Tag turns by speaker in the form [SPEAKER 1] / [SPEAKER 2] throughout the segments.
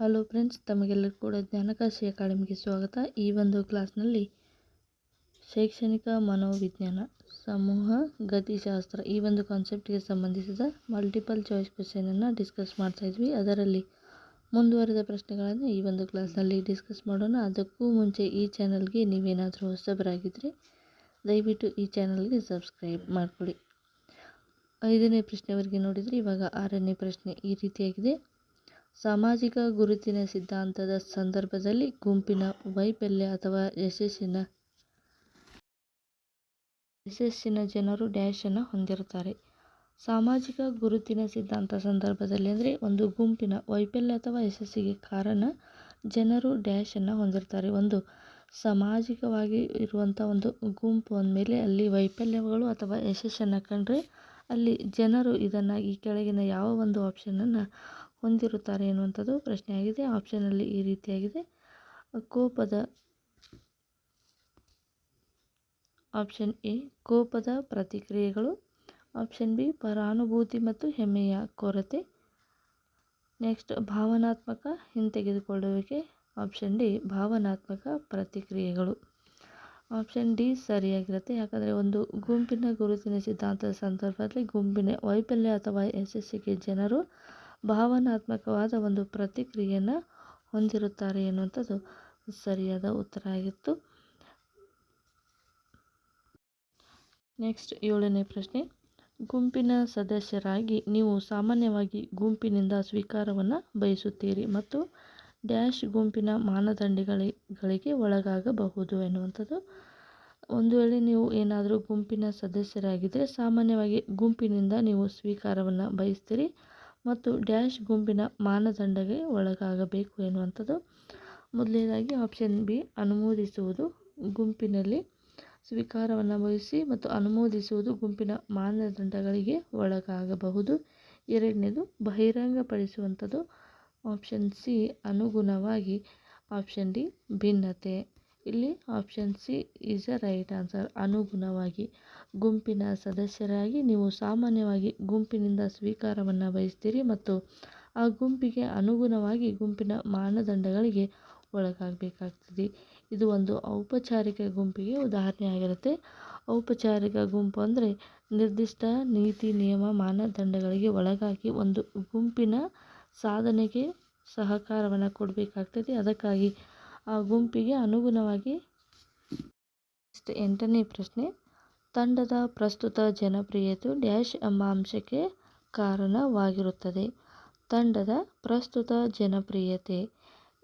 [SPEAKER 1] Hello friends, ತಮಗೆಲ್ಲರಿಗೂ ಕೂಡ ಜ್ಞಾನಕಾಶಿ ಅಕಾಡೆಮಿಗೆ ಸ್ವಾಗತ. ಈ ಒಂದು ಕ್ಲಾಸ್ನಲ್ಲಿ ಶೈಕ್ಷಣಿಕ ಮನೋವಿಜ್ಞಾನ, ಸಮೂಹ ಗತಿಶಾಸ್ತ್ರ ಈ ಒಂದು ಕಾನ್ಸೆಪ್ಟ್ಗೆ ಸಂಬಂಧಿಸಿದ ಮಲ್ಟಿಪಲ್ ಚಾಯ್ಸ್ ಕ್ವೆಶ್ಚನನ್ನು ಡಿಸ್ಕಸ್ ಮಾಡ್ತಾ ಇದ್ವಿ. ಅದರಲ್ಲಿ ಮುಂದುವರೆದ ಪ್ರಶ್ನೆಗಳನ್ನು ಈ ಒಂದು ಕ್ಲಾಸ್ನಲ್ಲಿ ಡಿಸ್ಕಸ್ ಮಾಡೋಣ. ಅದಕ್ಕೂ ಮುಂಚೆ ಈ ಚಾನಲ್ಗೆ ನೀವೇನಾದರೂ ಹೊಸಬರಾಗಿದ್ದರೆ ದಯವಿಟ್ಟು ಈ ಚಾನಲ್ಗೆ ಸಬ್ಸ್ಕ್ರೈಬ್ ಮಾಡಿಕೊಡಿ. 5ನೇ ಪ್ರಶ್ನೆವರೆಗೆ ನೋಡಿದರೆ ಇವಾಗ 6ನೇ ಪ್ರಶ್ನೆ ಈ ರೀತಿಯಾಗಿದೆ. ಸಾಮಾಜಿಕ ಗುರುತಿನ ಸಿದ್ಧಾಂತದ ಸಂದರ್ಭದಲ್ಲಿ ಗುಂಪಿನ ವೈಫಲ್ಯ ಅಥವಾ ಯಶಸ್ಸಿನ ಜನರು ಡ್ಯಾಶ್ ಅನ್ನು ಹೊಂದಿರುತ್ತಾರೆ. ಸಾಮಾಜಿಕ ಗುರುತಿನ ಸಿದ್ಧಾಂತ ಸಂದರ್ಭದಲ್ಲಿ ಅಂದರೆ ಒಂದು ಗುಂಪಿನ ವೈಫಲ್ಯ ಅಥವಾ ಯಶಸ್ಸಿಗೆ ಕಾರಣ ಜನರು ಡ್ಯಾಶ್ ಅನ್ನು ಹೊಂದಿರ್ತಾರೆ. ಒಂದು ಸಾಮಾಜಿಕವಾಗಿ ಇರುವಂಥ ಒಂದು ಗುಂಪು ಅಂದಮೇಲೆ ಅಲ್ಲಿ ವೈಫಲ್ಯಗಳು ಅಥವಾ ಯಶಸ್ಸನ್ನು ಕಂಡ್ರೆ ಅಲ್ಲಿ ಜನರು ಇದನ್ನು ಈ ಕೆಳಗಿನ ಯಾವ ಒಂದು ಆಪ್ಷನನ್ನು ಹೊಂದಿರುತ್ತಾರೆ ಎನ್ನುವಂಥದ್ದು ಪ್ರಶ್ನೆಯಾಗಿದೆ. ಆಪ್ಷನಲ್ಲಿ ಈ ರೀತಿಯಾಗಿದೆ. ಆಪ್ಷನ್ ಎ ಕೋಪದ ಪ್ರತಿಕ್ರಿಯೆಗಳು, ಆಪ್ಷನ್ ಬಿ ಪರಾನುಭೂತಿ ಮತ್ತು ಹೆಮ್ಮೆಯ ಕೊರತೆ, ನೆಕ್ಸ್ಟ್ ಭಾವನಾತ್ಮಕ ಹಿಂತೆಗೆದುಕೊಳ್ಳುವಿಕೆ, ಆಪ್ಷನ್ ಡಿ ಭಾವನಾತ್ಮಕ ಪ್ರತಿಕ್ರಿಯೆಗಳು. ಆಪ್ಷನ್ ಡಿ ಸರಿಯಾಗಿರುತ್ತೆ. ಯಾಕಂದರೆ ಒಂದು ಗುಂಪಿನ ಗುರುತಿನ ಸಿದ್ಧಾಂತದ ಸಂದರ್ಭದಲ್ಲಿ ಗುಂಪಿನ ವೈಫಲ್ಯ ಅಥವಾ ಯಶಸ್ಸಿಗೆ ಜನರು ಭಾವನಾತ್ಮಕವಾದ ಒಂದು ಪ್ರತಿಕ್ರಿಯೆಯನ್ನು ಹೊಂದಿರುತ್ತಾರೆ ಎನ್ನುವಂಥದ್ದು ಸರಿಯಾದ ಉತ್ತರ ಆಗಿತ್ತು. ನೆಕ್ಸ್ಟ್ 7ನೇ ಪ್ರಶ್ನೆ. ಗುಂಪಿನ ಸದಸ್ಯರಾಗಿ ನೀವು ಸಾಮಾನ್ಯವಾಗಿ ಗುಂಪಿನಿಂದ ಸ್ವೀಕಾರವನ್ನು ಬಯಸುತ್ತೀರಿ ಮತ್ತು ಡ್ಯಾಶ್ ಗುಂಪಿನ ಮಾನದಂಡಗಳಿಗೆ ಒಳಗಾಗಬಹುದು ಎನ್ನುವಂಥದ್ದು. ಒಂದು ವೇಳೆ ನೀವು ಏನಾದರೂ ಗುಂಪಿನ ಸದಸ್ಯರಾಗಿದ್ದರೆ ಸಾಮಾನ್ಯವಾಗಿ ಗುಂಪಿನಿಂದ ನೀವು ಸ್ವೀಕಾರವನ್ನು ಬಯಸ್ತೀರಿ ಮತ್ತು ಡ್ಯಾಶ್ ಗುಂಪಿನ ಮಾನದಂಡಗೆ ಒಳಗಾಗಬೇಕು ಎನ್ನುವಂಥದ್ದು. ಮೊದಲನೇದಾಗಿ ಆಪ್ಷನ್ ಬಿ ಅನುಮೋದಿಸುವುದು, ಗುಂಪಿನಲ್ಲಿ ಸ್ವೀಕಾರವನ್ನು ಬಯಸಿ ಮತ್ತು ಅನುಮೋದಿಸುವುದು ಗುಂಪಿನ ಮಾನದಂಡಗಳಿಗೆ ಒಳಗಾಗಬಹುದು. ಎರಡನೇದು ಬಹಿರಂಗಪಡಿಸುವಂಥದ್ದು, ಆಪ್ಷನ್ ಸಿ ಅನುಗುಣವಾಗಿ, ಆಪ್ಷನ್ ಡಿ ಭಿನ್ನತೆ. ಇಲ್ಲಿ option C is a right answer. ಅನುಗುಣವಾಗಿ ಗುಂಪಿನ ಸದಸ್ಯರಾಗಿ ನೀವು ಸಾಮಾನ್ಯವಾಗಿ ಗುಂಪಿನಿಂದ ಸ್ವೀಕಾರವನ್ನು ಬಯಸ್ತೀರಿ ಮತ್ತು ಆ ಗುಂಪಿಗೆ ಅನುಗುಣವಾಗಿ ಗುಂಪಿನ ಮಾನದಂಡಗಳಿಗೆ ಒಳಗಾಗಬೇಕಾಗ್ತದೆ. ಇದು ಒಂದು ಔಪಚಾರಿಕ ಗುಂಪಿಗೆ ಉದಾಹರಣೆ ಆಗಿರುತ್ತೆ. ಔಪಚಾರಿಕ ಗುಂಪು ಅಂದರೆ ನಿರ್ದಿಷ್ಟ ನೀತಿ ನಿಯಮ ಮಾನದಂಡಗಳಿಗೆ ಒಳಗಾಗಿ ಒಂದು ಗುಂಪಿನ ಸಾಧನೆಗೆ ಸಹಕಾರವನ್ನು ಕೊಡಬೇಕಾಗ್ತದೆ. ಅದಕ್ಕಾಗಿ ಆ ಗುಂಪಿಗೆ ಅನುಗುಣವಾಗಿ. 8ನೇ ಪ್ರಶ್ನೆ. ತಂಡದ ಪ್ರಸ್ತುತ ಜನಪ್ರಿಯತೆಯು ಡ್ಯಾಶ್ ಎಂಬ ಅಂಶಕ್ಕೆ ಕಾರಣವಾಗಿರುತ್ತದೆ. ತಂಡದ ಪ್ರಸ್ತುತ ಜನಪ್ರಿಯತೆ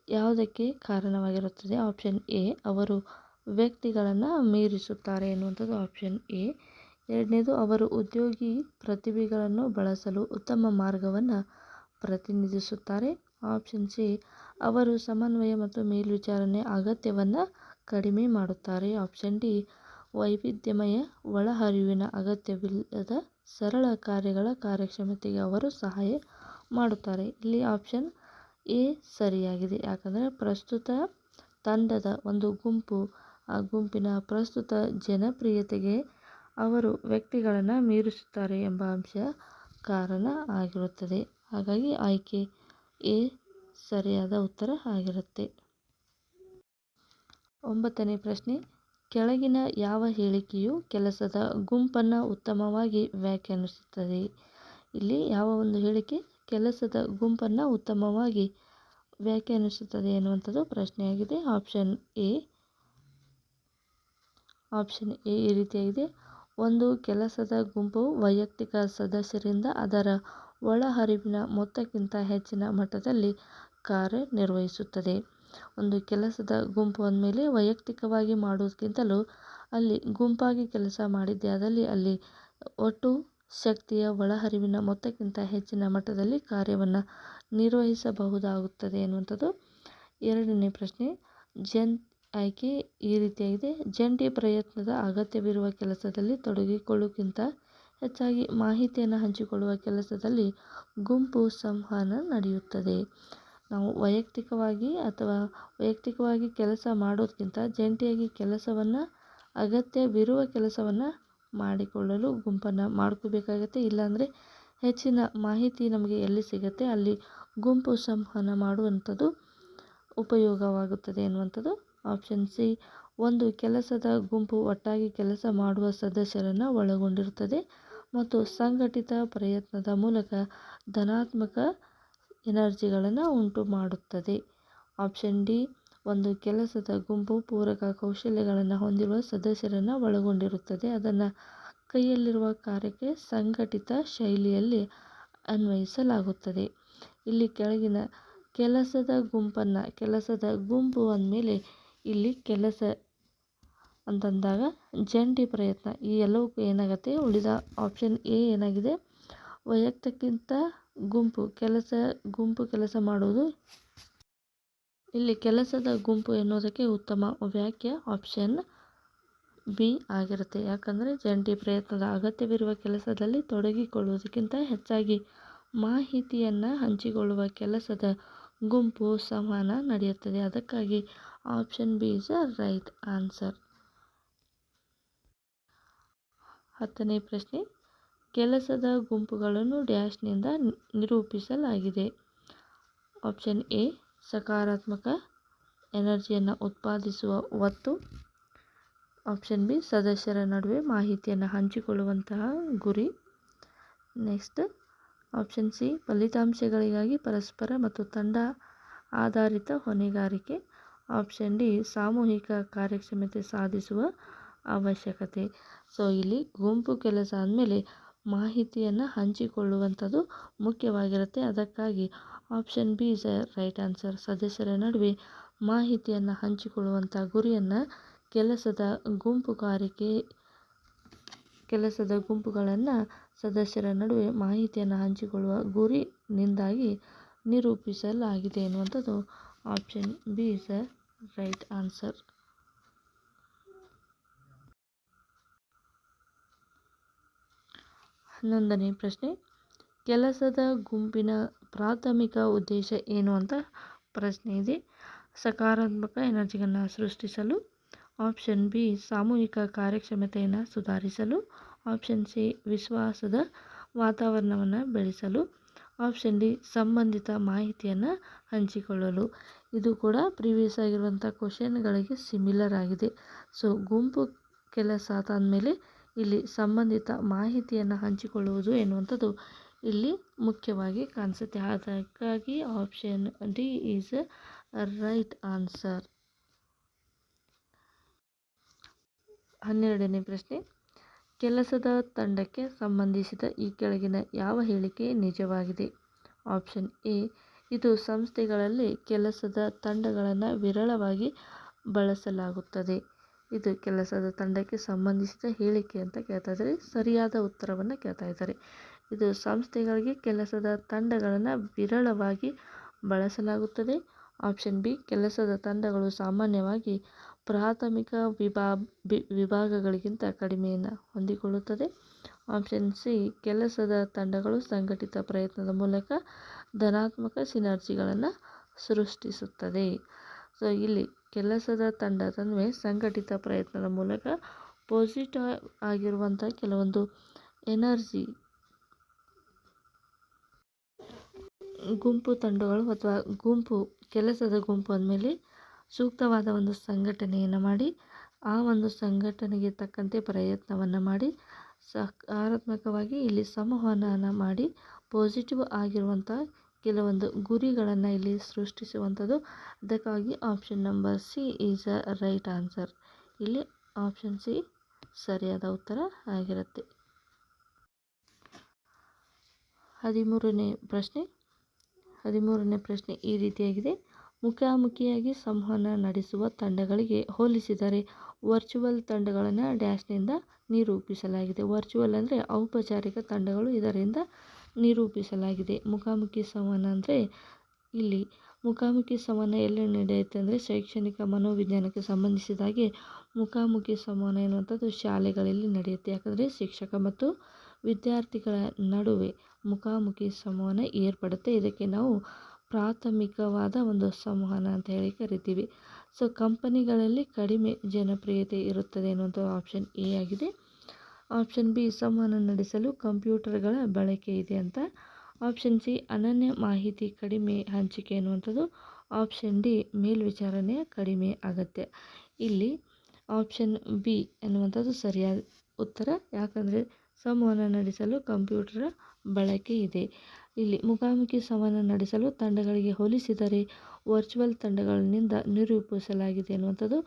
[SPEAKER 1] ಯಾವುದಕ್ಕೆ ಕಾರಣವಾಗಿರುತ್ತದೆ? ಆಪ್ಷನ್ ಎ ಅವರು ವ್ಯಕ್ತಿಗಳನ್ನು ಮೀರಿಸುತ್ತಾರೆ ಎನ್ನುವಂಥದ್ದು ಆಪ್ಷನ್ ಎ. ಎರಡನೇದು ಅವರು ಉದ್ಯೋಗಿ ಪ್ರತಿಭೆಗಳನ್ನು ಬಳಸಲು ಉತ್ತಮ ಮಾರ್ಗವನ್ನು ಪ್ರತಿನಿಧಿಸುತ್ತಾರೆ. ಆಪ್ಷನ್ ಸಿ ಅವರು ಸಮನ್ವಯ ಮತ್ತು ಮೇಲ್ವಿಚಾರಣೆ ಅಗತ್ಯವನ್ನು ಕಡಿಮೆ ಮಾಡುತ್ತಾರೆ. ಆಪ್ಷನ್ ಡಿ ವೈವಿಧ್ಯಮಯ ಒಳಹರಿವಿನ ಅಗತ್ಯವಿಲ್ಲದ ಸರಳ ಕಾರ್ಯಗಳ ಕಾರ್ಯಕ್ಷಮತೆಗೆ ಅವರು ಸಹಾಯ ಮಾಡುತ್ತಾರೆ. ಇಲ್ಲಿ ಆಪ್ಷನ್ ಎ ಸರಿಯಾಗಿದೆ. ಯಾಕಂದರೆ ಪ್ರಸ್ತುತ ತಂಡದ ಒಂದು ಗುಂಪು ಆ ಗುಂಪಿನ ಪ್ರಸ್ತುತ ಜನಪ್ರಿಯತೆಗೆ ಅವರು ವ್ಯಕ್ತಿಗಳನ್ನು ಮೀರಿಸುತ್ತಾರೆ ಎಂಬ ಅಂಶ ಕಾರಣ ಆಗಿರುತ್ತದೆ. ಹಾಗಾಗಿ ಆಯ್ಕೆ ಎ ಸರಿಯಾದ ಉತ್ತರ ಆಗಿರುತ್ತೆ. 9ನೇ ಪ್ರಶ್ನೆ. ಕೆಳಗಿನ ಯಾವ ಹೇಳಿಕೆಯು ಕೆಲಸದ ಗುಂಪನ್ನು ಉತ್ತಮವಾಗಿ ವ್ಯಾಖ್ಯಾನಿಸುತ್ತದೆ? ಇಲ್ಲಿ ಯಾವ ಒಂದು ಹೇಳಿಕೆ ಕೆಲಸದ ಗುಂಪನ್ನು ಉತ್ತಮವಾಗಿ ವ್ಯಾಖ್ಯಾನಿಸುತ್ತದೆ ಎನ್ನುವಂಥದ್ದು ಪ್ರಶ್ನೆಯಾಗಿದೆ. ಆಪ್ಷನ್ ಎ ಈ ರೀತಿಯಾಗಿದೆ. ಒಂದು ಕೆಲಸದ ಗುಂಪು ವೈಯಕ್ತಿಕ ಸದಸ್ಯರಿಂದ ಅದರ ಒಳಹರಿವಿನ ಮೊತ್ತಕ್ಕಿಂತ ಹೆಚ್ಚಿನ ಮಟ್ಟದಲ್ಲಿ ಕಾರ್ಯನಿರ್ವಹಿಸುತ್ತದೆ. ಒಂದು ಕೆಲಸದ ಗುಂಪು ಅಂದಮೇಲೆ ವೈಯಕ್ತಿಕವಾಗಿ ಮಾಡೋದಕ್ಕಿಂತಲೂ ಅಲ್ಲಿ ಗುಂಪಾಗಿ ಕೆಲಸ ಮಾಡಿದ್ದೇ ಆದಲ್ಲಿ ಅಲ್ಲಿ ಒಟ್ಟು ಶಕ್ತಿಯ ಒಳಹರಿವಿನ ಮೊತ್ತಕ್ಕಿಂತ ಹೆಚ್ಚಿನ ಮಟ್ಟದಲ್ಲಿ ಕಾರ್ಯವನ್ನು ನಿರ್ವಹಿಸಬಹುದಾಗುತ್ತದೆ ಎನ್ನುವಂಥದ್ದು 2ನೇ ಪ್ರಶ್ನೆ. ಆಯ್ಕೆ ಈ ರೀತಿಯಾಗಿದೆ. ಜಂಟಿ ಪ್ರಯತ್ನದ ಅಗತ್ಯವಿರುವ ಕೆಲಸದಲ್ಲಿ ತೊಡಗಿಕೊಳ್ಳುವುದಕ್ಕಿಂತ ಹೆಚ್ಚಾಗಿ ಮಾಹಿತಿಯನ್ನು ಹಂಚಿಕೊಳ್ಳುವ ಕೆಲಸದಲ್ಲಿ ಗುಂಪು ಸಂವಹನ ನಡೆಯುತ್ತದೆ. ನಾವು ವೈಯಕ್ತಿಕವಾಗಿ ಕೆಲಸ ಮಾಡೋದಕ್ಕಿಂತ ಜಂಟಿಯಾಗಿ ಕೆಲಸವನ್ನು ಅಗತ್ಯವಿರುವ ಕೆಲಸವನ್ನು ಮಾಡಿಕೊಳ್ಳಲು ಗುಂಪನ್ನು ಮಾಡ್ಕೋಬೇಕಾಗತ್ತೆ. ಇಲ್ಲಾಂದರೆ ಹೆಚ್ಚಿನ ಮಾಹಿತಿ ನಮಗೆ ಎಲ್ಲಿ ಸಿಗುತ್ತೆ ಅಲ್ಲಿ ಗುಂಪು ಸಂವಹನ ಮಾಡುವಂಥದ್ದು ಉಪಯೋಗವಾಗುತ್ತದೆ ಎನ್ನುವಂಥದ್ದು. ಆಪ್ಷನ್ ಸಿ, ಒಂದು ಕೆಲಸದ ಗುಂಪು ಒಟ್ಟಾಗಿ ಕೆಲಸ ಮಾಡುವ ಸದಸ್ಯರನ್ನು ಒಳಗೊಂಡಿರುತ್ತದೆ ಮತ್ತು ಸಂಘಟಿತ ಪ್ರಯತ್ನದ ಮೂಲಕ ಧನಾತ್ಮಕ ಎನರ್ಜಿಗಳನ್ನು ಉಂಟು ಮಾಡುತ್ತದೆ. ಆಪ್ಷನ್ ಡಿ, ಒಂದು ಕೆಲಸದ ಗುಂಪು ಪೂರಕ ಕೌಶಲ್ಯಗಳನ್ನು ಹೊಂದಿರುವ ಸದಸ್ಯರನ್ನು ಒಳಗೊಂಡಿರುತ್ತದೆ. ಅದನ್ನು ಕೈಯಲ್ಲಿರುವ ಕಾರ್ಯಕ್ಕೆ ಸಂಘಟಿತ ಶೈಲಿಯಲ್ಲಿ ಅನ್ವಯಿಸಲಾಗುತ್ತದೆ. ಇಲ್ಲಿ ಕೆಳಗಿನ ಕೆಲಸದ ಗುಂಪು ಅಂದಮೇಲೆ ಇಲ್ಲಿ ಕೆಲಸ ಅಂತಂದಾಗ ಜಂಟಿ ಪ್ರಯತ್ನ ಈ ಎಲ್ಲವಕ್ಕೂ ಏನಾಗುತ್ತೆ, ಉಳಿದ ಆಪ್ಷನ್ ಎ ಏನಾಗಿದೆ, ವೈಯಕ್ತಿಕ್ಕಿಂತ ಗುಂಪು ಕೆಲಸ ಮಾಡುವುದು. ಇಲ್ಲಿ ಕೆಲಸದ ಗುಂಪು ಎನ್ನುವುದಕ್ಕೆ ಉತ್ತಮ ವ್ಯಾಖ್ಯೆ ಆಪ್ಷನ್ ಬಿ ಆಗಿರುತ್ತೆ. ಯಾಕಂದರೆ ಜಂಟಿ ಪ್ರಯತ್ನದ ಅಗತ್ಯವಿರುವ ಕೆಲಸದಲ್ಲಿ ತೊಡಗಿಕೊಳ್ಳುವುದಕ್ಕಿಂತ ಹೆಚ್ಚಾಗಿ ಮಾಹಿತಿಯನ್ನು ಹಂಚಿಕೊಳ್ಳುವ ಕೆಲಸದ ಗುಂಪು ಸಂವಹನ ನಡೆಯುತ್ತದೆ. ಅದಕ್ಕಾಗಿ option B is a right answer. 10ನೇ ಪ್ರಶ್ನೆ, ಕೆಲಸದ ಗುಂಪುಗಳನ್ನು ಡ್ಯಾಶ್ನಿಂದ ನಿರೂಪಿಸಲಾಗಿದೆ. ಆಪ್ಷನ್ ಎ, ಸಕಾರಾತ್ಮಕ ಎನರ್ಜಿಯನ್ನು ಉತ್ಪಾದಿಸುವ ಒತ್ತು. ಆಪ್ಷನ್ ಬಿ, ಸದಸ್ಯರ ನಡುವೆ ಮಾಹಿತಿಯನ್ನು ಹಂಚಿಕೊಳ್ಳುವಂತಹ ಗುರಿ. ನೆಕ್ಸ್ಟ್ ಆಪ್ಷನ್ ಸಿ, ಫಲಿತಾಂಶಗಳಿಗಾಗಿ ಪರಸ್ಪರ ಮತ್ತು ತಂಡ ಆಧಾರಿತ ಹೊಣೆಗಾರಿಕೆ. ಆಪ್ಷನ್ ಡಿ, ಸಾಮೂಹಿಕ ಕಾರ್ಯಕ್ಷಮತೆ ಸಾಧಿಸುವ ಅವಶ್ಯಕತೆ. ಸೊ ಇಲ್ಲಿ ಗುಂಪು ಕೆಲಸ ಅಂದಮೇಲೆ ಮಾಹಿತಿಯನ್ನು ಹಂಚಿಕೊಳ್ಳುವಂಥದ್ದು ಮುಖ್ಯವಾಗಿರುತ್ತೆ. ಅದಕ್ಕಾಗಿ option B is a right answer. ಸದಸ್ಯರ ನಡುವೆ ಮಾಹಿತಿಯನ್ನು ಹಂಚಿಕೊಳ್ಳುವಂಥ ಗುರಿಯನ್ನು ಕೆಲಸದ ಗುಂಪುಗಳನ್ನು ಸದಸ್ಯರ ನಡುವೆ ಮಾಹಿತಿಯನ್ನು ಹಂಚಿಕೊಳ್ಳುವ ಗುರಿನಿಂದಾಗಿ ನಿರೂಪಿಸಲಾಗಿದೆ ಎನ್ನುವಂಥದ್ದು option B is a right answer. 11ನೇ ಪ್ರಶ್ನೆ, ಕೆಲಸದ ಗುಂಪಿನ ಪ್ರಾಥಮಿಕ ಉದ್ದೇಶ ಏನು ಅಂತ ಪ್ರಶ್ನೆ ಇದೆ. ಸಕಾರಾತ್ಮಕ ಎನರ್ಜಿಯನ್ನು ಸೃಷ್ಟಿಸಲು. ಆಪ್ಷನ್ ಬಿ, ಸಾಮೂಹಿಕ ಕಾರ್ಯಕ್ಷಮತೆಯನ್ನು ಸುಧಾರಿಸಲು. ಆಪ್ಷನ್ ಸಿ, ವಿಶ್ವಾಸದ ವಾತಾವರಣವನ್ನು ಬೆಳೆಸಲು. ಆಪ್ಷನ್ ಡಿ, ಸಂಬಂಧಿತ ಮಾಹಿತಿಯನ್ನು ಹಂಚಿಕೊಳ್ಳಲು. ಇದು ಕೂಡ ಪ್ರೀವಿಯಸ್ ಆಗಿರುವಂಥ ಕ್ವಶನ್ಗಳಿಗೆ ಸಿಮಿಲರ್ ಆಗಿದೆ. ಸೊ ಗುಂಪು ಕೆಲಸ ಅಂದಮೇಲೆ ಇಲ್ಲಿ ಸಂಬಂಧಿತ ಮಾಹಿತಿಯನ್ನು ಹಂಚಿಕೊಳ್ಳುವುದು ಎನ್ನುವಂಥದ್ದು ಇಲ್ಲಿ ಮುಖ್ಯವಾಗಿ ಕಾಣಿಸುತ್ತೆ. ಅದಕ್ಕಾಗಿ option D is right answer. 12ನೇ ಪ್ರಶ್ನೆ, ಕೆಲಸದ ತಂಡಕ್ಕೆ ಸಂಬಂಧಿಸಿದ ಈ ಕೆಳಗಿನ ಯಾವ ಹೇಳಿಕೆ ನಿಜವಾಗಿದೆ? ಆಪ್ಷನ್ ಎ, ಇದು ಸಂಸ್ಥೆಗಳಲ್ಲಿ ಕೆಲಸದ ತಂಡಗಳನ್ನು ವಿರಳವಾಗಿ ಬಳಸಲಾಗುತ್ತದೆ. ಇದು ಕೆಲಸದ ತಂಡಕ್ಕೆ ಸಂಬಂಧಿಸಿದ ಹೇಳಿಕೆ ಅಂತ ಕೇಳ್ತಾ ಇದ್ದಾರೆ. ಸರಿಯಾದ ಉತ್ತರವನ್ನು ಕೇಳ್ತಾ ಇದ್ದಾರೆ. ಇದು ಸಂಸ್ಥೆಗಳಿಗೆ ಕೆಲಸದ ತಂಡಗಳನ್ನು ವಿರಳವಾಗಿ ಬಳಸಲಾಗುತ್ತದೆ. ಆಪ್ಷನ್ ಬಿ, ಕೆಲಸದ ತಂಡಗಳು ಸಾಮಾನ್ಯವಾಗಿ ಪ್ರಾಥಮಿಕ ವಿಭಾಗಗಳಿಗಿಂತ ಕಡಿಮೆಯನ್ನು ಹೊಂದಿಕೊಳ್ಳುತ್ತದೆ. ಆಪ್ಷನ್ ಸಿ, ಕೆಲಸದ ತಂಡಗಳು ಸಂಘಟಿತ ಪ್ರಯತ್ನದ ಮೂಲಕ ಧನಾತ್ಮಕ ಸಿನರ್ಜಿಗಳನ್ನು ಸೃಷ್ಟಿಸುತ್ತದೆ. ಸೊ ಇಲ್ಲಿ ಕೆಲಸದ ತಂಡ ಅಂದರೆ ಸಂಘಟಿತ ಪ್ರಯತ್ನದ ಮೂಲಕ ಪಾಸಿಟಿವ್ ಆಗಿರುವಂಥ ಕೆಲವೊಂದು ಎನರ್ಜಿ ಗುಂಪು ತಂಡಗಳು ಅಥವಾ ಕೆಲಸದ ಗುಂಪು ಅಂದಮೇಲೆ ಸೂಕ್ತವಾದ ಒಂದು ಸಂಘಟನೆಯನ್ನು ಮಾಡಿ ಆ ಒಂದು ಸಂಘಟನೆಗೆ ತಕ್ಕಂತೆ ಪ್ರಯತ್ನವನ್ನು ಮಾಡಿ ಸಕಾರಾತ್ಮಕವಾಗಿ ಇಲ್ಲಿ ಸಂವಹನ ಮಾಡಿ ಪಾಸಿಟಿವ್ ಆಗಿರುವಂಥ ಕೆಲವೊಂದು ಗುರಿಗಳನ್ನು ಇಲ್ಲಿ ಸೃಷ್ಟಿಸುವಂಥದ್ದು. ಅದಕ್ಕಾಗಿ option number C is a right answer. ಇಲ್ಲಿ ಆಪ್ಷನ್ ಸಿ ಸರಿಯಾದ ಉತ್ತರ ಆಗಿರುತ್ತೆ. 13ನೇ ಪ್ರಶ್ನೆ ಈ ರೀತಿಯಾಗಿದೆ. ಮುಖಾಮುಖಿಯಾಗಿ ಸಂವಹನ ನಡೆಸುವ ತಂಡಗಳಿಗೆ ಹೋಲಿಸಿದರೆ ವರ್ಚುವಲ್ ತಂಡಗಳನ್ನು ಡ್ಯಾಶ್ನಿಂದ ನಿರೂಪಿಸಲಾಗಿದೆ. ವರ್ಚುವಲ್ ಅಂದರೆ ಔಪಚಾರಿಕ ತಂಡಗಳು, ಇದರಿಂದ ನಿರೂಪಿಸಲಾಗಿದೆ. ಮುಖಾಮುಖಿ ಸಂವಹನ ಅಂದರೆ ಇಲ್ಲಿ ಮುಖಾಮುಖಿ ಸಂವಹನ ಎಲ್ಲಿ ನಡೆಯುತ್ತೆ ಅಂದರೆ ಶೈಕ್ಷಣಿಕ ಮನೋವಿಜ್ಞಾನಕ್ಕೆ ಸಂಬಂಧಿಸಿದಾಗೆ ಮುಖಾಮುಖಿ ಸಂವಹನ ಎನ್ನುವಂಥದ್ದು ಶಾಲೆಗಳಲ್ಲಿ ನಡೆಯುತ್ತೆ. ಯಾಕಂದರೆ ಶಿಕ್ಷಕ ಮತ್ತು ವಿದ್ಯಾರ್ಥಿಗಳ ನಡುವೆ ಮುಖಾಮುಖಿ ಸಂವಹನ ಏರ್ಪಡುತ್ತೆ. ಇದಕ್ಕೆ ನಾವು ಪ್ರಾಥಮಿಕವಾದ ಒಂದು ಸಂವಹನ ಅಂತ ಹೇಳಿ ಕರಿತೀವಿ. ಸೊ ಕಂಪನಿಗಳಲ್ಲಿ ಕಡಿಮೆ ಜನಪ್ರಿಯತೆ ಇರುತ್ತದೆ ಎನ್ನುವಂಥ ಆಪ್ಷನ್ ಎ ಆಗಿದೆ. ಆಪ್ಷನ್ ಬಿ, ಸಂವಹನ ನಡೆಸಲು ಕಂಪ್ಯೂಟರ್ಗಳ ಬಳಕೆ ಇದೆ ಅಂತ. ಆಪ್ಷನ್ ಸಿ ಅನನ್ಯ ಮಾಹಿತಿ ಕಡಿಮೆ ಹಂಚಿಕೆ ಎನ್ನುವಂಥದ್ದು. ಆಪ್ಷನ್ ಡಿ ಮೇಲ್ವಿಚಾರಣೆ ಕಡಿಮೆ ಅಗತ್ಯ. ಇಲ್ಲಿ ಆಪ್ಷನ್ ಬಿ ಎನ್ನುವಂಥದ್ದು ಸರಿಯಾದ ಉತ್ತರ. ಯಾಕಂದರೆ ಸಂವಹನ ನಡೆಸಲು ಕಂಪ್ಯೂಟರ್ ಬಳಕೆ ಇದೆ. ಇಲ್ಲಿ ಮುಖಾಮುಖಿ ಸಂವಹನ ನಡೆಸಲು ತಂಡಗಳಿಗೆ ಹೋಲಿಸಿದರೆ ವರ್ಚುವಲ್ ತಂಡಗಳಿಂದ ನಿರೂಪಿಸಲಾಗಿದೆ ಎನ್ನುವಂಥದ್ದು.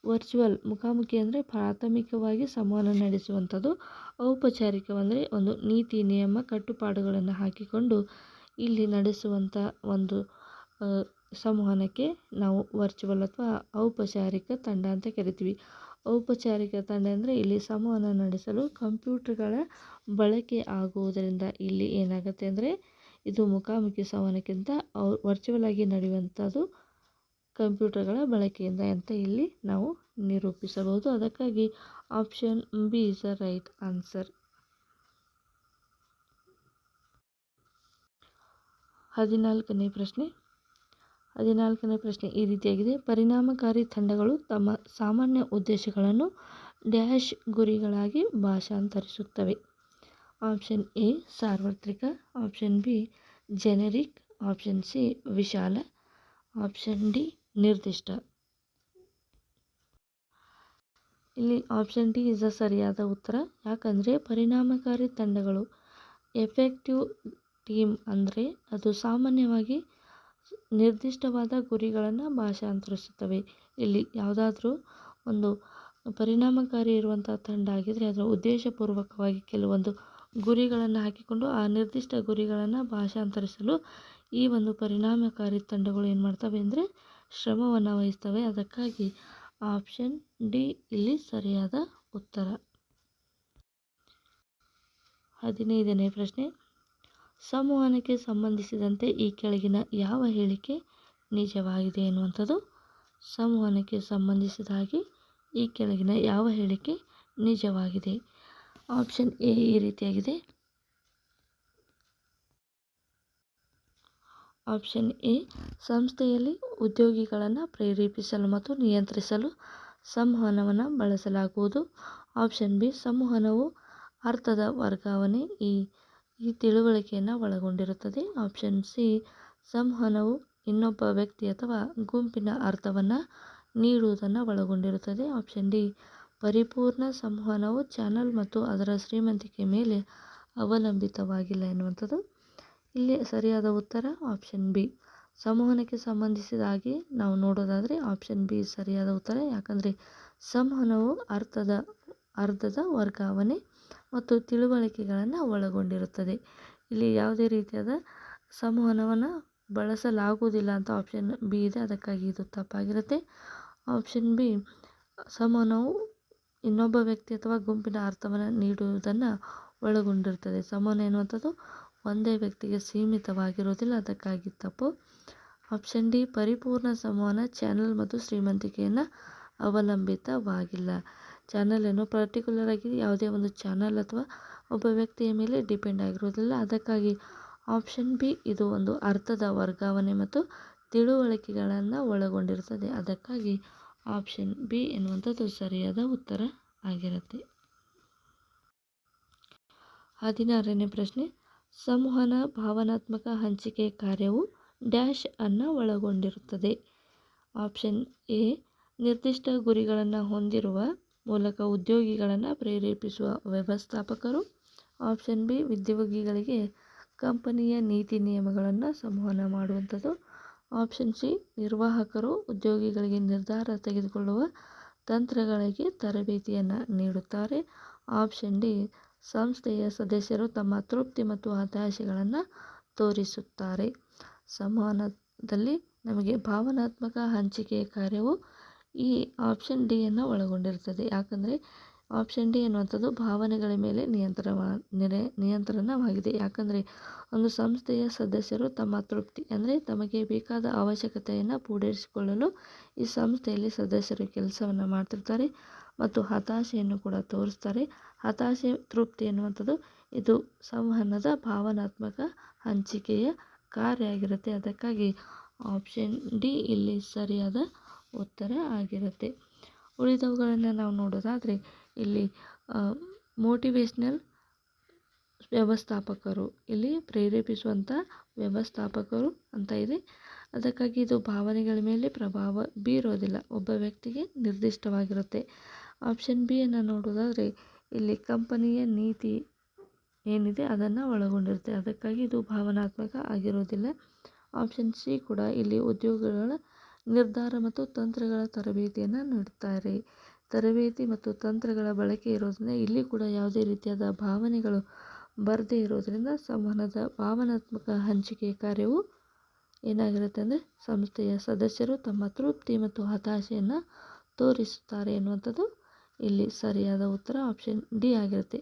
[SPEAKER 1] ವರ್ಚುವಲ್ ಮುಖಾಮುಖಿ ಅಂದರೆ ಪ್ರಾಥಮಿಕವಾಗಿ ಸಂವಹನ ನಡೆಸುವಂಥದ್ದು. ಔಪಚಾರಿಕವಂದರೆ ಒಂದು ನೀತಿ ನಿಯಮ ಕಟ್ಟುಪಾಡುಗಳನ್ನು ಹಾಕಿಕೊಂಡು ಇಲ್ಲಿ ನಡೆಸುವಂಥ ಒಂದು ಸಂವಹನಕ್ಕೆ ನಾವು ವರ್ಚುವಲ್ ಅಥವಾ ಔಪಚಾರಿಕ ತಂಡ ಅಂತ ಕರಿತೀವಿ. ಔಪಚಾರಿಕ ತಂಡ ಅಂದರೆ ಇಲ್ಲಿ ಸಂವಹನ ನಡೆಸಲು ಕಂಪ್ಯೂಟರ್ಗಳ ಬಳಕೆ ಆಗುವುದರಿಂದ ಇಲ್ಲಿ ಏನಾಗುತ್ತೆ ಅಂದರೆ ಇದು ಮುಖಾಮುಖಿ ಸಂವಹನಕ್ಕಿಂತ ವರ್ಚುವಲ್ ಆಗಿ ನಡೆಯುವಂಥದ್ದು ಕಂಪ್ಯೂಟರ್ಗಳ ಬಳಕೆಯಿಂದ ಅಂತ ಇಲ್ಲಿ ನಾವು ನಿರೂಪಿಸಬಹುದು. ಅದಕ್ಕಾಗಿ option B is the right answer. 14ನೇ ಪ್ರಶ್ನೆ. 14ನೇ ಪ್ರಶ್ನೆ ಈ ರೀತಿಯಾಗಿದೆ. ಪರಿಣಾಮಕಾರಿ ತಂಡಗಳು ತಮ್ಮ ಸಾಮಾನ್ಯ ಉದ್ದೇಶಗಳನ್ನು ಡ್ಯಾಶ್ ಗುರಿಗಳಾಗಿ ಭಾಷಾಂತರಿಸುತ್ತವೆ. ಆಪ್ಷನ್ ಎ ಸಾರ್ವತ್ರಿಕ, option B generic, option C ವಿಶಾಲ, ಆಪ್ಷನ್ ಡಿ ನಿರ್ದಿಷ್ಟ. ಇಲ್ಲಿ ಆಪ್ಷನ್ ಡಿ ಇಸ್ ಸರಿಯಾದ ಉತ್ತರ. ಯಾಕಂದರೆ ಪರಿಣಾಮಕಾರಿ ತಂಡಗಳು ಎಫೆಕ್ಟಿವ್ ಟೀಮ್ ಅಂದರೆ ಅದು ಸಾಮಾನ್ಯವಾಗಿ ನಿರ್ದಿಷ್ಟವಾದ ಗುರಿಗಳನ್ನು ಭಾಷಾಂತರಿಸುತ್ತವೆ. ಇಲ್ಲಿ ಯಾವುದಾದ್ರೂ ಒಂದು ಪರಿಣಾಮಕಾರಿ ಇರುವಂಥ ತಂಡ ಆಗಿದ್ದರೆ ಅದರ ಉದ್ದೇಶಪೂರ್ವಕವಾಗಿ ಕೆಲವೊಂದು ಗುರಿಗಳನ್ನು ಹಾಕಿಕೊಂಡು ಆ ನಿರ್ದಿಷ್ಟ ಗುರಿಗಳನ್ನು ಭಾಷಾಂತರಿಸಲು ಈ ಒಂದು ಪರಿಣಾಮಕಾರಿ ತಂಡಗಳು ಏನು ಮಾಡ್ತವೆ ಅಂದರೆ ಶ್ರಮವನ್ನು ವಹಿಸ್ತವೆ. ಅದಕ್ಕಾಗಿ ಆಪ್ಷನ್ ಡಿ ಇಲ್ಲಿ ಸರಿಯಾದ ಉತ್ತರ. 15ನೇ ಪ್ರಶ್ನೆ. ಸಂವಹನಕ್ಕೆ ಸಂಬಂಧಿಸಿದಂತೆ ಈ ಕೆಳಗಿನ ಯಾವ ಹೇಳಿಕೆ ನಿಜವಾಗಿದೆ ಎನ್ನುವಂಥದ್ದು. ಸಂವಹನಕ್ಕೆ ಸಂಬಂಧಿಸಿದ ಹಾಗೆ ಈ ಕೆಳಗಿನ ಯಾವ ಹೇಳಿಕೆ ನಿಜವಾಗಿದೆ. ಆಪ್ಷನ್ ಎ ಈ ರೀತಿಯಾಗಿದೆ. ಆಪ್ಷನ್ ಎ ಸಂಸ್ಥೆಯಲ್ಲಿ ಉದ್ಯೋಗಿಗಳನ್ನು ಪ್ರೇರೇಪಿಸಲು ಮತ್ತು ನಿಯಂತ್ರಿಸಲು ಸಂವಹನವನ್ನು ಬಳಸಲಾಗುವುದು. ಆಪ್ಷನ್ ಬಿ ಸಂವಹನವು ಅರ್ಥದ ವರ್ಗಾವಣೆ ಈ ತಿಳುವಳಿಕೆಯನ್ನು ಒಳಗೊಂಡಿರುತ್ತದೆ. ಆಪ್ಷನ್ ಸಿ ಸಂವಹನವು ಇನ್ನೊಬ್ಬ ವ್ಯಕ್ತಿ ಅಥವಾ ಗುಂಪಿನ ಅರ್ಥವನ್ನು ನೀಡುವುದನ್ನು ಒಳಗೊಂಡಿರುತ್ತದೆ. ಆಪ್ಷನ್ ಡಿ ಪರಿಪೂರ್ಣ ಸಂವಹನವು ಚಾನಲ್ ಮತ್ತು ಅದರ ಶ್ರೀಮಂತಿಕೆ ಮೇಲೆ ಅವಲಂಬಿತವಾಗಿಲ್ಲ ಎನ್ನುವಂಥದ್ದು. ಇಲ್ಲಿ ಸರಿಯಾದ ಉತ್ತರ ಆಪ್ಷನ್ ಬಿ. ಸಂವಹನಕ್ಕೆ ಸಂಬಂಧಿಸಿದ ಹಾಗೆ ನಾವು ನೋಡೋದಾದರೆ ಆಪ್ಷನ್ ಬಿ ಸರಿಯಾದ ಉತ್ತರ. ಯಾಕಂದರೆ ಸಂವಹನವು ಅರ್ಥದ ವರ್ಗಾವಣೆ ಮತ್ತು ತಿಳುವಳಿಕೆಗಳನ್ನು ಒಳಗೊಂಡಿರುತ್ತದೆ. ಇಲ್ಲಿ ಯಾವುದೇ ರೀತಿಯಾದ ಸಂವಹನವನ್ನು ಬಳಸಲಾಗುವುದಿಲ್ಲ ಅಂತ ಆಪ್ಷನ್ ಬಿ ಇದೆ. ಅದಕ್ಕಾಗಿ ಇದು ತಪ್ಪಾಗಿರುತ್ತೆ. ಆಪ್ಷನ್ ಬಿ ಸಂವಹನವು ಇನ್ನೊಬ್ಬ ವ್ಯಕ್ತಿ ಅಥವಾ ಗುಂಪಿನ ಅರ್ಥವನ್ನು ನೀಡುವುದನ್ನು ಒಳಗೊಂಡಿರುತ್ತದೆ. ಸಂವಹನ ಎನ್ನುವಂಥದ್ದು ಒಂದೇ ವ್ಯಕ್ತಿಗೆ ಸೀಮಿತವಾಗಿರುವುದಿಲ್ಲ. ಅದಕ್ಕಾಗಿ ತಪ್ಪು. ಆಪ್ಷನ್ ಡಿ ಪರಿಪೂರ್ಣ ಸಂವಹನ ಚಾನಲ್ ಮತ್ತು ಶ್ರೀಮಂತಿಕೆಯನ್ನು ಅವಲಂಬಿತವಾಗಿಲ್ಲ. ಚಾನಲ್ ಏನು ಪರ್ಟಿಕ್ಯುಲರ್ ಆಗಿ ಯಾವುದೇ ಒಂದು ಚಾನಲ್ ಅಥವಾ ಒಬ್ಬ ವ್ಯಕ್ತಿಯ ಮೇಲೆ ಡಿಪೆಂಡ್ ಆಗಿರುವುದಿಲ್ಲ. ಅದಕ್ಕಾಗಿ ಆಪ್ಷನ್ ಬಿ ಇದು ಒಂದು ಅರ್ಥದ ವರ್ಗಾವಣೆ ಮತ್ತು ತಿಳುವಳಿಕೆಗಳನ್ನು ಒಳಗೊಂಡಿರುತ್ತದೆ. ಅದಕ್ಕಾಗಿ ಆಪ್ಷನ್ ಬಿ ಎನ್ನುವಂಥದ್ದು ಸರಿಯಾದ ಉತ್ತರ ಆಗಿರುತ್ತೆ. 16ನೇ ಪ್ರಶ್ನೆ. ಸಂವಹನ ಭಾವನಾತ್ಮಕ ಹಂಚಿಕೆ ಕಾರ್ಯವು ಡ್ಯಾಶ್ ಅನ್ನು ಒಳಗೊಂಡಿರುತ್ತದೆ. ಆಪ್ಷನ್ ಎ ನಿರ್ದಿಷ್ಟ ಗುರಿಗಳನ್ನು ಹೊಂದಿರುವ ಮೂಲಕ ಉದ್ಯೋಗಿಗಳನ್ನು ಪ್ರೇರೇಪಿಸುವ ವ್ಯವಸ್ಥಾಪಕರು. ಆಪ್ಷನ್ ಬಿ ಉದ್ಯೋಗಿಗಳಿಗೆ ಕಂಪನಿಯ ನೀತಿ ನಿಯಮಗಳನ್ನು ಸಂವಹನ ಮಾಡುವಂಥದ್ದು. ಆಪ್ಷನ್ ಸಿ ನಿರ್ವಾಹಕರು ಉದ್ಯೋಗಿಗಳಿಗೆ ನಿರ್ಧಾರ ತೆಗೆದುಕೊಳ್ಳುವ ತಂತ್ರಗಳಿಗೆ ತರಬೇತಿಯನ್ನು ನೀಡುತ್ತಾರೆ. ಆಪ್ಷನ್ ಡಿ ಸಂಸ್ಥೆಯ ಸದಸ್ಯರು ತಮ್ಮ ತೃಪ್ತಿ ಮತ್ತು ಹತಾಶೆಗಳನ್ನು ತೋರಿಸುತ್ತಾರೆ. ಸಂವಹನದಲ್ಲಿ ನಮಗೆ ಭಾವನಾತ್ಮಕ ಹಂಚಿಕೆಯ ಕಾರ್ಯವು ಈ ಆಪ್ಷನ್ ಡಿಯನ್ನು ಒಳಗೊಂಡಿರುತ್ತದೆ. ಯಾಕಂದರೆ ಆಪ್ಷನ್ ಡಿ ಎನ್ನುವಂಥದ್ದು ಭಾವನೆಗಳ ಮೇಲೆ ನಿಯಂತ್ರಣವಾಗಿದೆ. ಯಾಕಂದರೆ ಒಂದು ಸಂಸ್ಥೆಯ ಸದಸ್ಯರು ತಮ್ಮ ತೃಪ್ತಿ ಅಂದರೆ ತಮಗೆ ಬೇಕಾದ ಅವಶ್ಯಕತೆಯನ್ನು ಪೂರೈಸಿಕೊಳ್ಳಲು ಈ ಸಂಸ್ಥೆಯಲ್ಲಿ ಸದಸ್ಯರು ಕೆಲಸವನ್ನು ಮಾಡ್ತಿರ್ತಾರೆ ಮತ್ತು ಹತಾಶೆಯನ್ನು ಕೂಡ ತೋರಿಸ್ತಾರೆ. ಹತಾಶೆ ತೃಪ್ತಿ ಎನ್ನುವಂಥದ್ದು ಇದು ಸಂವಹನದ ಭಾವನಾತ್ಮಕ ಹಂಚಿಕೆಯ ಕಾರ್ಯ ಆಗಿರುತ್ತೆ. ಅದಕ್ಕಾಗಿ ಆಪ್ಷನ್ ಡಿ ಇಲ್ಲಿ ಸರಿಯಾದ ಉತ್ತರ ಆಗಿರುತ್ತೆ. ಉಳಿದವುಗಳನ್ನು ನಾವು ನೋಡೋದಾದರೆ ಇಲ್ಲಿ ಮೋಟಿವೇಶ್ನಲ್ ವ್ಯವಸ್ಥಾಪಕರು, ಇಲ್ಲಿ ಪ್ರೇರೇಪಿಸುವಂಥ ವ್ಯವಸ್ಥಾಪಕರು ಅಂತ ಇದೆ. ಅದಕ್ಕಾಗಿ ಇದು ಭಾವನೆಗಳ ಮೇಲೆ ಪ್ರಭಾವ ಬೀರೋದಿಲ್ಲ, ಒಬ್ಬ ವ್ಯಕ್ತಿಗೆ ನಿರ್ದಿಷ್ಟವಾಗಿರುತ್ತೆ. ಆಪ್ಷನ್ ಬಿ ಅನ್ನು ನೋಡೋದಾದರೆ ಇಲ್ಲಿ ಕಂಪನಿಯ ನೀತಿ ಏನಿದೆ ಅದನ್ನು ಒಳಗೊಂಡಿರುತ್ತೆ, ಅದಕ್ಕಾಗಿ ಇದು ಭಾವನಾತ್ಮಕ ಆಗಿರೋದಿಲ್ಲ. ಆಪ್ಷನ್ ಸಿ ಕೂಡ ಇಲ್ಲಿ ಉದ್ಯೋಗಗಳ ನಿರ್ಧಾರ ಮತ್ತು ತಂತ್ರಗಳ ತರಬೇತಿಯನ್ನು ನೀಡುತ್ತಾರೆ. ತರಬೇತಿ ಮತ್ತು ತಂತ್ರಗಳ ಬಳಕೆ ಇರೋದ್ರಿಂದ ಇಲ್ಲಿ ಕೂಡ ಯಾವುದೇ ರೀತಿಯಾದ ಭಾವನೆಗಳು ಬರದೇ ಇರೋದರಿಂದ ಸಂವಹನದ ಭಾವನಾತ್ಮಕ ಹಂಚಿಕೆ ಕಾರ್ಯವು ಏನಾಗಿರುತ್ತೆ ಅಂದರೆ ಸಂಸ್ಥೆಯ ಸದಸ್ಯರು ತಮ್ಮ ತೃಪ್ತಿ ಮತ್ತು ಹತಾಶೆಯನ್ನು ತೋರಿಸುತ್ತಾರೆ ಎನ್ನುವಂಥದ್ದು ಇಲ್ಲಿ ಸರಿಯಾದ ಉತ್ತರ ಆಪ್ಷನ್ ಡಿ ಆಗಿರುತ್ತೆ.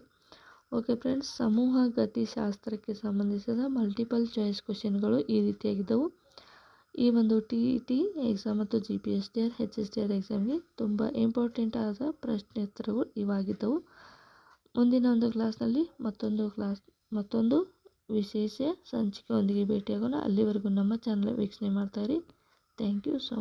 [SPEAKER 1] ಓಕೆ ಫ್ರೆಂಡ್ಸ್, ಸಮೂಹ ಗತಿಶಾಸ್ತ್ರಕ್ಕೆ ಸಂಬಂಧಿಸಿದ ಮಲ್ಟಿಪಲ್ ಚಾಯ್ಸ್ ಕ್ವೆಶನ್ಗಳು ಈ ರೀತಿಯಾಗಿದ್ದವು. ಈ ಒಂದು TET ಎಕ್ಸಾಮ್ ಮತ್ತು GPSTR HSTR ಎಕ್ಸಾಮ್ಗೆ ತುಂಬ ಇಂಪಾರ್ಟೆಂಟ್ ಆದ ಪ್ರಶ್ನೋತ್ತರಗಳು ಇವಾಗಿದ್ದವು. ಮುಂದಿನ ಒಂದು ಕ್ಲಾಸ್ನಲ್ಲಿ ಮತ್ತೊಂದು ವಿಶೇಷ ಸಂಚಿಕೆಯೊಂದಿಗೆ ಭೇಟಿಯಾಗೋಣ. ಅಲ್ಲಿವರೆಗೂ ನಮ್ಮ ಚಾನಲ್ ವೀಕ್ಷಣೆ ಮಾಡ್ತಾಯಿರಿ. Thank you so